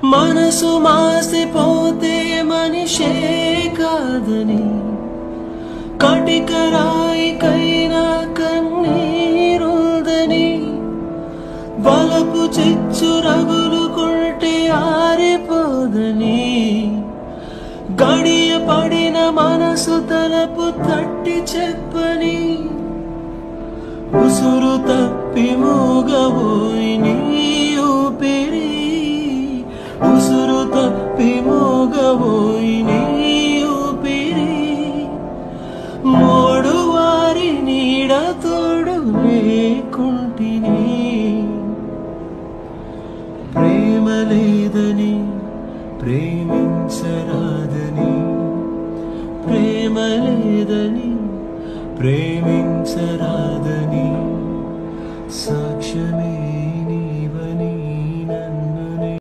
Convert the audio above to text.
మనసు మాసిపోతే మనిషే కాదని కటికరాయికైనా కన్నీరుందని బలపు చిచ్చు రగులుకుంటే ఆరిపోదని గడియ పడిన మనసు తలపు తట్టి చెప్పని ఉసురు తప్పి మూగబోయి నీ ఊపిరి ఉసురు తప్పి మూగబోయి నీ ఊపిరి మోడు వారి నీడ తోడు లేకుంటిని ప్రేమ లేదని ప్రేమించరాదని ప్రేమ లేదని ప్రేమించరాదని సాక్ష్యమే